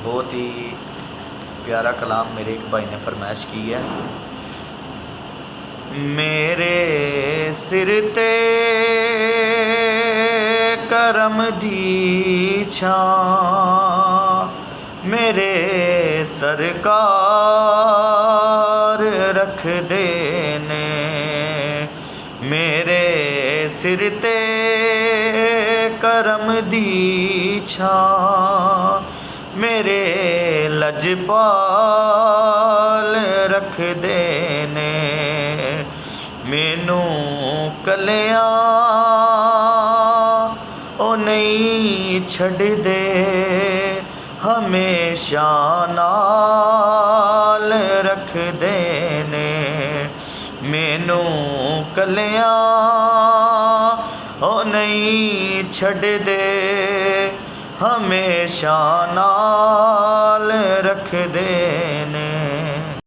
बहुत ही प्यारा कलाम मेरे एक भाई ने फरमाइश की है। मेरे सिर ते करम दी छां मेरे सरकार रख देने। मेरे सिर ते करम दी छां मेरे लजपाल रख देने। मैनू कलियां ओ नहीं छड्डदे हमेशा नाल रख देने। मैनू कलियां ओ नहीं छड्डदे हमेशा नाल रख देने।